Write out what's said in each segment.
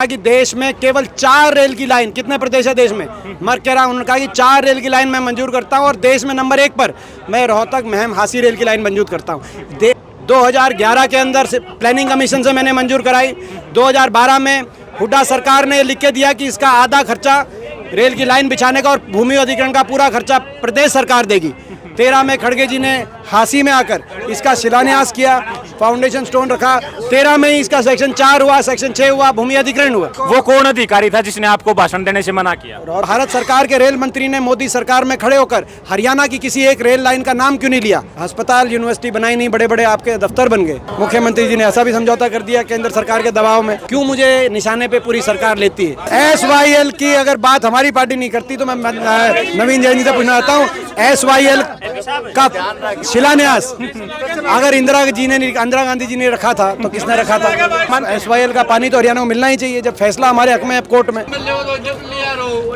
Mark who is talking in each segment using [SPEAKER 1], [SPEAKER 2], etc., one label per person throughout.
[SPEAKER 1] कि देश में केवल 4 रेल की लाइन, कितने प्रदेश है देश में, मर कह रहा हूँ, उन्होंने कहा कि 4 रेल की लाइन मैं मंजूर करता हूँ और देश में नंबर 1 पर मैं रोहतक महम हासी रेल की लाइन मंजूर करता हूँ। 2011 के अंदर से प्लानिंग कमीशन से मैंने मंजूर कराई। 2012 में हुड्डा सरकार ने लिख के दिया कि इसका आधा खर्चा रेल की लाइन बिछाने का और भूमि अधिग्रहण का पूरा खर्चा प्रदेश सरकार देगी। 13 में खड़गे जी ने हासी में आकर इसका शिलान्यास किया, फाउंडेशन स्टोन रखा। 13 में ही इसका सेक्शन 4 हुआ, सेक्शन 6 हुआ, भूमि अधिग्रहण हुआ।
[SPEAKER 2] वो कौन अधिकारी था जिसने आपको भाषण देने से मना किया?
[SPEAKER 1] भारत सरकार के रेल मंत्री ने मोदी सरकार में खड़े होकर हरियाणा की किसी एक रेल लाइन का नाम क्यों नहीं लिया? अस्पताल, यूनिवर्सिटी बनाई नहीं, बड़े बड़े आपके दफ्तर बन गए। मुख्यमंत्री जी ने ऐसा भी समझौता कर दिया केंद्र सरकार के दबाव में। क्यों मुझे निशाने पे पूरी सरकार लेती है? SYL की अगर बात हमारी पार्टी नहीं करती तो मैं नवीन जैन जी से पूछना चाहता हूँ, SYL का शिलान्यास अगर इंदिरा गांधी जी ने रखा था तो किसने रखा था? SYL का पानी तो हरियाणा को मिलना ही चाहिए जब फैसला हमारे हक में है कोर्ट में।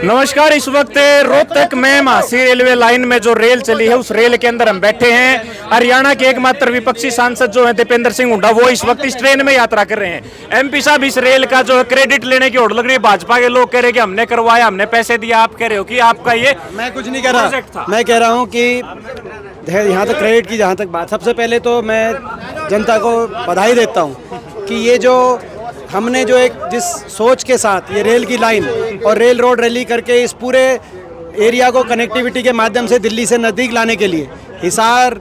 [SPEAKER 2] नमस्कार, इस वक्त रोहतक महम हासी रेलवे लाइन में जो रेल चली है उस रेल के अंदर हम बैठे हैं। हरियाणा के एकमात्र विपक्षी सांसद जो है दीपेंद्र सिंह हुड्डा, वो इस वक्त इस ट्रेन में यात्रा कर रहे हैं। MP साहब, इस रेल का जो क्रेडिट लेने की होड़ लग रही है, भाजपा के लोग कह रहे हैं कि हमने करवाया, हमने पैसे दिया, आप कह रहे हो कि आपका ये
[SPEAKER 1] मैं कुछ नहीं कह रहा। मैं कह रहा हूँ कि यहाँ तक क्रेडिट की जहाँ तक बात, सबसे पहले तो मैं जनता को बधाई देता हूँ कि ये जो हमने जो एक जिस सोच के साथ ये रेल की लाइन और रेल रोड रैली करके इस पूरे एरिया को कनेक्टिविटी के माध्यम से दिल्ली से नज़दीक लाने के लिए हिसार,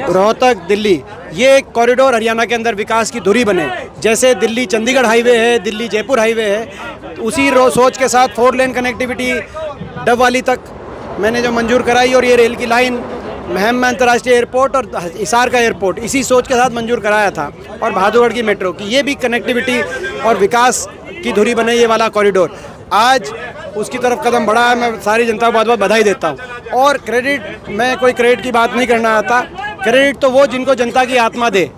[SPEAKER 1] रोहतक, दिल्ली, ये एक कॉरिडोर हरियाणा के अंदर विकास की धुरी बने। जैसे दिल्ली चंडीगढ़ हाईवे है, दिल्ली जयपुर हाईवे है, तो उसी सोच के साथ 4 लेन कनेक्टिविटी डबवाली तक मैंने जो मंजूर कराई और ये रेल की लाइन महम में अंतर्राष्ट्रीय एयरपोर्ट और हिसार का एयरपोर्ट इसी सोच के साथ मंजूर कराया था। और बहादुरगढ़ की मेट्रो की ये भी कनेक्टिविटी और विकास की धुरी बने, ये वाला कॉरिडोर आज उसकी तरफ कदम बढ़ा है। मैं सारी जनता को बहुत बहुत बधाई देता हूँ। और क्रेडिट, मैं कोई क्रेडिट की बात नहीं करना आता। क्रेडिट तो वो जिनको जनता की आत्मा दे,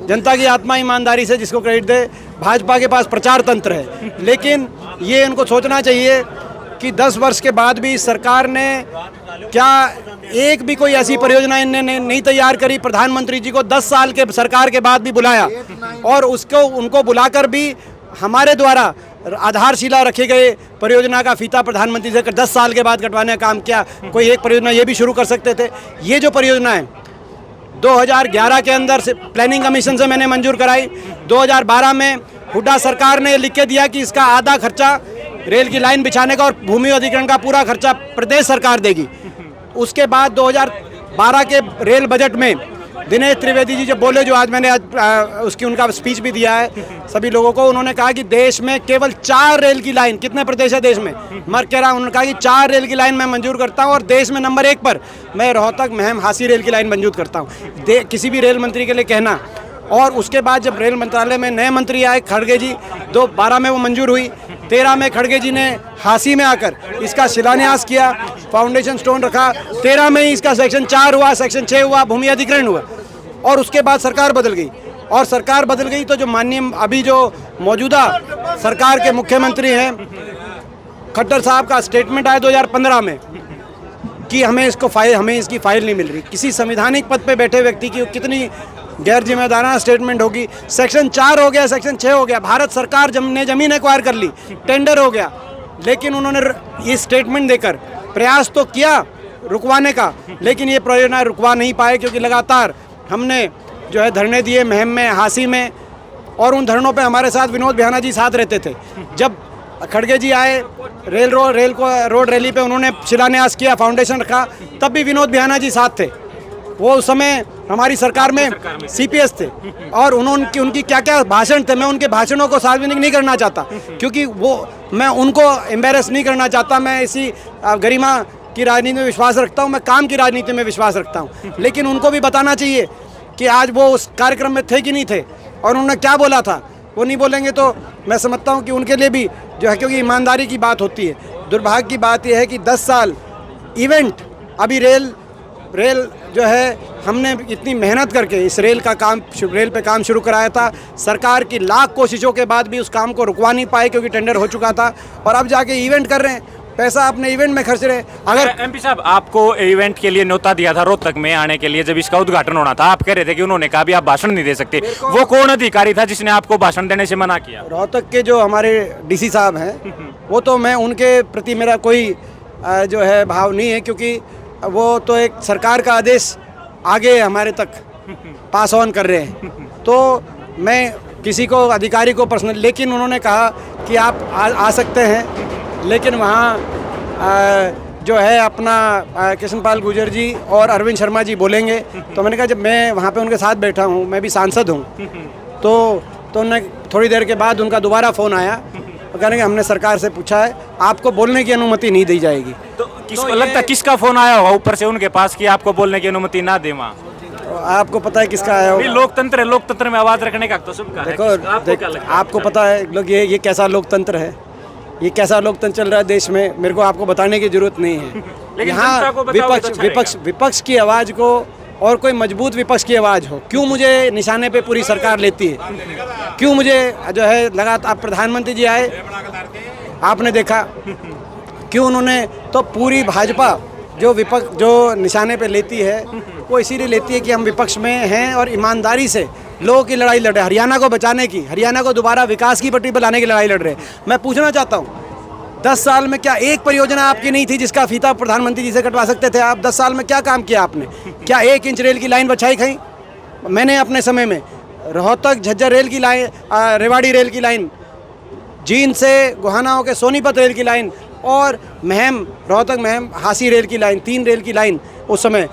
[SPEAKER 1] जनता की आत्मा ईमानदारी से जिसको क्रेडिट दे। भाजपा के पास प्रचार तंत्र है, लेकिन ये इनको सोचना चाहिए कि 10 वर्ष के बाद भी सरकार ने क्या एक भी कोई ऐसी परियोजना इन्होंने नहीं तैयार करी? प्रधानमंत्री जी को 10 साल के सरकार के बाद भी बुलाया और उनको बुलाकर भी हमारे द्वारा आधारशिला रखे गए परियोजना का फीता प्रधानमंत्री से 10 साल के बाद कटवाने का काम किया। कोई एक परियोजना ये भी शुरू कर सकते थे। ये जो परियोजना है 2011 के अंदर से प्लानिंग कमीशन से मैंने मंजूर कराई। 2012 में हुड्डा सरकार ने लिख के दिया कि इसका आधा खर्चा रेल की लाइन बिछाने का और भूमि अधिग्रहण का पूरा खर्चा प्रदेश सरकार देगी। उसके बाद 2012 के रेल बजट में दिनेश त्रिवेदी जी जब बोले, जो आज मैंने उसकी उनका स्पीच भी दिया है सभी लोगों को, उन्होंने कहा कि देश में केवल 4 रेल की लाइन, कितने प्रदेश है देश में, मर कह रहा हूँ, उन्होंने कहा कि 4 रेल की लाइन मैं मंजूर करता हूँ और देश में नंबर 1 पर मैं रोहतक महम हासी रेल की लाइन मंजूर करता हूँ। किसी भी रेल मंत्री के लिए कहना। और उसके बाद जब रेल मंत्रालय में नए मंत्री आए खड़गे जी, 2012 में वो मंजूर हुई। 13 में खड़गे जी ने हासी में आकर इसका शिलान्यास किया, फाउंडेशन स्टोन रखा। 13 में ही इसका सेक्शन 4 हुआ, सेक्शन 6 हुआ, भूमि अधिग्रहण हुआ। और उसके बाद सरकार बदल गई। और सरकार बदल गई तो जो माननीय अभी जो मौजूदा सरकार के मुख्यमंत्री हैं खट्टर साहब का स्टेटमेंट आया 2015 में कि हमें इसकी फाइल नहीं मिल रही। किसी संवैधानिक पद पे बैठे व्यक्ति की कितनी गैर जिम्मेदाराना स्टेटमेंट होगी। सेक्शन 4 हो गया, सेक्शन 6 हो गया, भारत सरकार ने जमीन एक्वायर कर ली, टेंडर हो गया, लेकिन उन्होंने ये स्टेटमेंट देकर प्रयास तो किया रुकवाने का, लेकिन ये परियोजना रुकवा नहीं पाए क्योंकि लगातार हमने जो है धरने दिए महम में, हासी में। और उन धरनों पे हमारे साथ विनोद बिहाना जी साथ रहते थे। जब खड़गे जी आए रोड रैली पे, उन्होंने शिलान्यास किया, फाउंडेशन रखा, तब भी विनोद बिहाना जी साथ थे। वो उस समय हमारी सरकार में CPS थे और उनकी क्या क्या भाषण थे। मैं उनके भाषणों को सार्वजनिक नहीं करना चाहता क्योंकि मैं उनको एम्बेरस नहीं करना चाहता। मैं इसी गरिमा की राजनीति में विश्वास रखता हूँ, मैं काम की राजनीति में विश्वास रखता हूँ। लेकिन उनको भी बताना चाहिए कि आज वो उस कार्यक्रम में थे कि नहीं थे और उन्होंने क्या बोला था। वो नहीं बोलेंगे तो मैं समझता हूँ कि उनके लिए भी जो है, क्योंकि ईमानदारी की बात होती है। दुर्भाग्य की बात यह है कि 10 साल इवेंट, अभी रेल जो है हमने इतनी मेहनत करके इस रेल पे काम शुरू कराया था। सरकार की लाख कोशिशों के बाद भी उस काम को रुकवा नहीं पाए क्योंकि टेंडर हो चुका था। और अब जाके इवेंट कर रहे हैं पैसा अपने इवेंट में खर्च रहे। अगर
[SPEAKER 2] एमपी साहब, आपको इवेंट के लिए न्योता दिया था रोहतक में आने के लिए, जब इसका उद्घाटन होना था, आप कह रहे थे कि उन्होंने कहा भी आप भाषण नहीं दे सकते। वो कौन अधिकारी था जिसने आपको भाषण देने से मना किया?
[SPEAKER 1] रोहतक के जो हमारे डीसी साहब हैं, वो तो मैं उनके प्रति मेरा कोई जो है भाव नहीं है, क्योंकि वो तो एक सरकार का आदेश आगे हमारे तक पास ऑन कर रहे हैं। तो मैं किसी को अधिकारी को पर्सनल, लेकिन उन्होंने कहा कि आप आ सकते हैं, लेकिन वहाँ जो है अपना कृष्णपाल गुर्जर जी और अरविंद शर्मा जी बोलेंगे। तो मैंने कहा जब मैं वहाँ पे उनके साथ बैठा हूँ, मैं भी सांसद हूँ, तो उन्हें थोड़ी देर के बाद उनका दोबारा फ़ोन आया, कहने कि हमने सरकार से पूछा है, आपको बोलने की अनुमति नहीं दी जाएगी।
[SPEAKER 2] तो किसको लगता है किसका फोन आया होगा ऊपर से उनके पास कि आपको बोलने की अनुमति ना दे? वहाँ
[SPEAKER 1] आपको पता है किसका आया होगा?
[SPEAKER 2] लोकतंत्र है, लोकतंत्र में आवाज रखने का तो सबका है।
[SPEAKER 1] देखो आपको पता है लोग ये कैसा लोकतंत्र है, ये कैसा लोकतंत्र चल रहा है देश में, मेरे को आपको बताने की जरूरत नहीं है। यहाँ विपक्ष की आवाज़ को, और कोई मजबूत विपक्ष की आवाज़ हो, क्यों मुझे निशाने पे पूरी सरकार लेती है? क्यों मुझे जो है लगातार प्रधानमंत्री जी आए, आपने देखा क्यों उन्होंने, तो पूरी भाजपा जो विपक्ष जो निशाने पे लेती है, वो इसीलिए लेती है कि हम विपक्ष में हैं और ईमानदारी से लोगों की लड़ाई लड़ रहे हैं, हरियाणा को बचाने की, हरियाणा को दोबारा विकास की पटरी पर लाने की लड़ाई लड़ रहे हैं। मैं पूछना चाहता हूँ, 10 साल में क्या एक परियोजना आपकी नहीं थी जिसका फीता प्रधानमंत्री जी से कटवा सकते थे आप? 10 साल में क्या काम किया आपने? क्या 1 इंच रेल की लाइन बछाई कहीं? मैंने अपने समय में रोहतक झज्जर रेल की लाइन, रेवाड़ी रेल की लाइन, जींद से गोहाना होकर सोनीपत रेल की लाइन, और महम रोहतक महम हासी रेल की लाइन, 3 रेल की लाइन उस समय,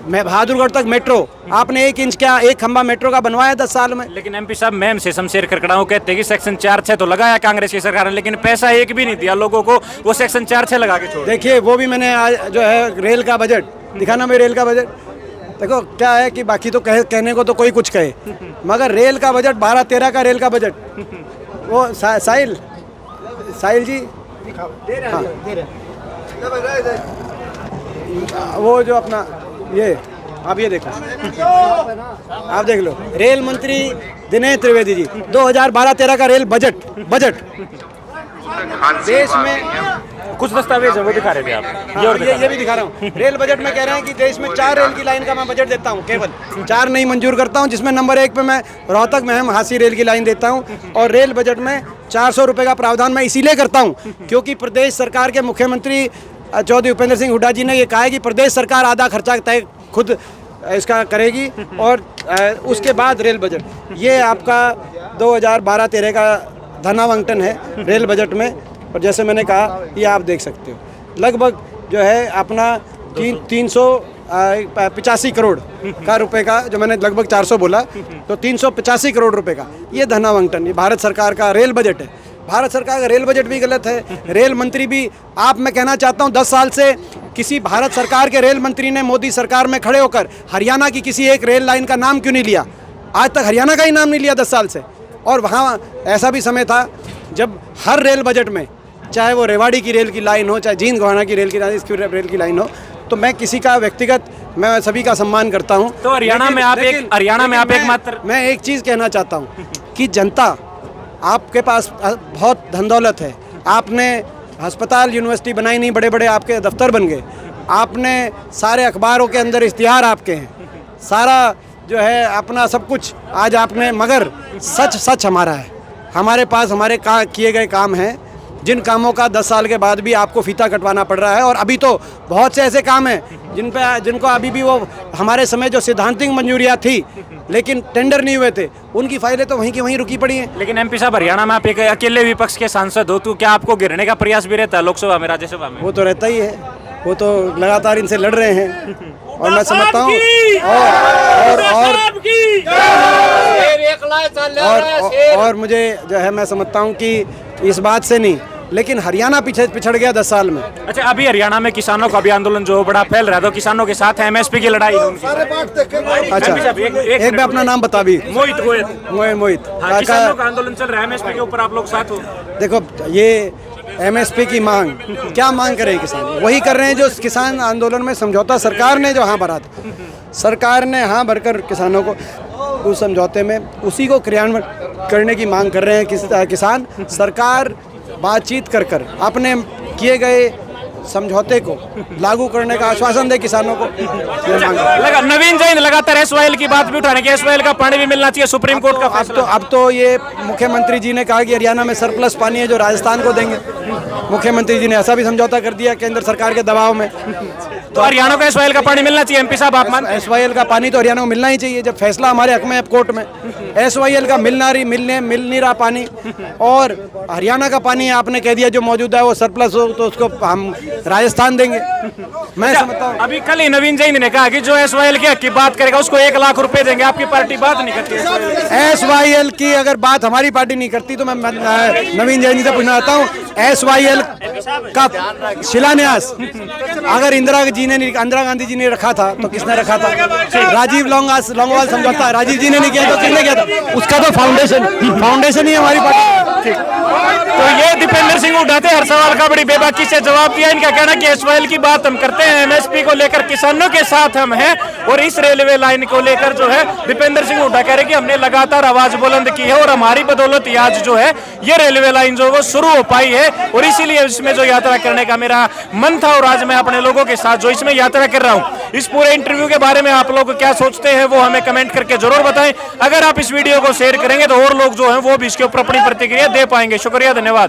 [SPEAKER 1] मैं बहादुरगढ़ तक मेट्रो, आपने 1 इंच क्या, 1 खंबा मेट्रो का बनवाया 10 साल में?
[SPEAKER 2] लेकिन एमपी साहब, मैम से शमशेर खड़खड़ाओ कहते हैं कि सेक्शन 4-6 तो लगाया कांग्रेस की सरकार ने, लेकिन पैसा एक भी नहीं दिया लोगों को, वो सेक्शन 4-6 लगा के छोड़।
[SPEAKER 1] देखिए वो भी मैंने आज जो है रेल का बजट दिखाना, मैं रेल का बजट देखो क्या है कि बाकी तो कहने को तो कोई कुछ कहे, मगर रेल का बजट 12-13 का रेल का बजट, वो साहिल जी हाँ, वो जो अपना ये आप ये देखो, आप देख लो, रेल मंत्री दिनेश त्रिवेदी जी 2012-13 का रेल बजट देश में
[SPEAKER 2] कुछ दस्तावेज है वो दिखा रहे थे आप।
[SPEAKER 1] ये भी दिखा रहा हूँ। रेल बजट में कह रहे हैं कि देश में 4 रेल की लाइन का मैं बजट देता हूँ, केवल 4 नहीं मंजूर करता हूँ, जिसमें नंबर 1 पे मैं रोहतक महम हासी रेल की लाइन देता हूँ। और रेल बजट में 400 रुपये का प्रावधान मैं इसीलिए करता हूँ क्योंकि प्रदेश सरकार के मुख्यमंत्री चौधरी उपेंद्र सिंह हुड्डा जी ने ये कहा है कि प्रदेश सरकार आधा खर्चा तय खुद इसका करेगी, और उसके बाद रेल बजट, ये आपका 2012-13 का धनावंटन है रेल बजट में। और जैसे मैंने कहा, ये आप देख सकते हो, लगभग जो है अपना 385 करोड़ का रुपए का, जो मैंने लगभग 400 बोला, तो 385 करोड़ रुपए का ये धनावंटन, ये भारत सरकार का रेल बजट है। भारत सरकार का रेल बजट भी गलत है, रेल मंत्री भी, मैं कहना चाहता हूँ 10 साल से किसी भारत सरकार के रेल मंत्री ने मोदी सरकार में खड़े होकर हरियाणा की किसी एक रेल लाइन का नाम क्यों नहीं लिया? आज तक हरियाणा का ही नाम नहीं लिया 10 साल से। और वहाँ ऐसा भी समय था जब हर रेल बजट में, चाहे वो रेवाड़ी की रेल की लाइन हो, चाहे जींद गोहाना की रेल की लाइन हो, तो मैं किसी का व्यक्तिगत, मैं सभी का सम्मान करता हूँ।
[SPEAKER 2] तो हरियाणा में आप एकमात्र,
[SPEAKER 1] मैं एक चीज़ कहना चाहता हूँ कि जनता, आपके पास बहुत धन दौलत है, आपने अस्पताल यूनिवर्सिटी बनाई नहीं, बड़े बड़े आपके दफ्तर बन गए, आपने सारे अखबारों के अंदर इश्तिहार आपके हैं, सारा जो है अपना सब कुछ आज आपने, मगर सच हमारा है, हमारे पास हमारे किए गए काम हैं, जिन कामों का 10 साल के बाद भी आपको फीता कटवाना पड़ रहा है। और अभी तो बहुत से ऐसे काम हैं जिनको अभी भी, वो हमारे समय जो सैद्धांतिक मंजूरियाँ थी लेकिन टेंडर नहीं हुए थे, उनकी फाइलें तो वहीं की वहीं रुकी पड़ी हैं।
[SPEAKER 2] लेकिन एमपी साहब, हरियाणा में आप एक अकेले विपक्ष के सांसद हो, तो क्या आपको गिरने का प्रयास भी रहता है लोकसभा में, राज्यसभा में?
[SPEAKER 1] वो तो रहता ही है, वो तो लगातार इनसे लड़ रहे हैं, और मैं समझता हूँ और मुझे जो है, मैं समझता हूँ कि इस बात से नहीं, लेकिन हरियाणा पिछड़ गया 10 साल में।
[SPEAKER 2] अच्छा, अभी हरियाणा में किसानों का भी आंदोलन जो बड़ा फैल रहा है, तो किसानों के साथ एमएसपी की लड़ाई है उनकी।
[SPEAKER 1] अच्छा, एक मैं अपना नाम बता भी, मोहित,
[SPEAKER 2] किसानों का आंदोलन चल रहा है, एमएसपी के ऊपर आप लोग साथ हो?
[SPEAKER 1] देखो, ये एमएसपी की मांग, क्या मांग कर रहे हैं किसान? वही कर रहे हैं जो किसान आंदोलन में समझौता सरकार ने जो हाँ भरा था, सरकार ने हाँ भरकर किसानों को उस समझौते में उसी को क्रियान्वयन करने की मांग कर रहे हैं किसान। सरकार बातचीत कर अपने किए गए समझौते को लागू करने का आश्वासन दे किसानों को, ये मांग है।
[SPEAKER 2] नवीन जैन लगातार एसवाईएल की बात भी उठा रहे हैं कि एसवाईएल का पानी भी मिलना चाहिए, सुप्रीम कोर्ट का फैसला।
[SPEAKER 1] अब तो ये मुख्यमंत्री जी ने कहा कि हरियाणा में सरप्लस पानी है जो राजस्थान को देंगे। मुख्यमंत्री जी ने ऐसा भी समझौता कर दिया केंद्र सरकार के दबाव में।
[SPEAKER 2] तो हरियाणा को एसवाईएल का पानी मिलना चाहिए, एमपी साहब आप मान?
[SPEAKER 1] एसवाईएल का पानी तो हरियाणा को मिलना ही चाहिए, जब फैसला हमारे हक में है कोर्ट में। एसवाईएल का मिल नहीं रहा पानी, और हरियाणा का पानी आपने कह दिया जो मौजूदा है वो सरप्लस हो तो उसको हम राजस्थान देंगे। मैं समझता हूँ
[SPEAKER 2] अभी कल ही नवीन जैन ने कहा कि जो एसवाईएल की हक की बात करेगा उसको 1 लाख रुपए देंगे। आपकी पार्टी बात नहीं करती?
[SPEAKER 1] एसवाईएल की अगर बात हमारी पार्टी नहीं करती तो मैं नवीन जैन जी से पूछना चाहता हूँ, एसवाईएल का शिलान्यास अगर इंदिरा गांधी जी ने रखा था तो किसने रखा था? राजीव लौंगोवाल समझौता राजीव जी ने नहीं किया तो किसने किया था? उसका तो फाउंडेशन ही हमारी पार्टी।
[SPEAKER 2] तो ये दीपेंद्र सिंह उठाते हर सवाल का बड़ी बेबाकी से जवाब दिया। इनका कहना कि एसवाईएल की बात हम करते हैं, एमएसपी को लेकर किसानों के साथ हम हैं, और इस रेलवे लाइन को लेकर जो है दीपेंद्र सिंह हुड्डा कह रहे कि हमने लगातार आवाज बुलंद की है और हमारी बदौलत ही आज जो है ये रेलवे लाइन जो वो शुरू हो पाई है, और इसीलिए इसमें जो यात्रा करने का मेरा मन था और आज मैं अपने लोगों के साथ जो इसमें यात्रा कर रहा हूँ। इस पूरे इंटरव्यू के बारे में आप लोग क्या सोचते हैं वो हमें कमेंट करके जरूर बताएं। अगर आप इस वीडियो को शेयर करेंगे तो और लोग जो हैं वो भी इसके ऊपर अपनी प्रतिक्रिया दे पाएंगे। शुक्रिया, धन्यवाद।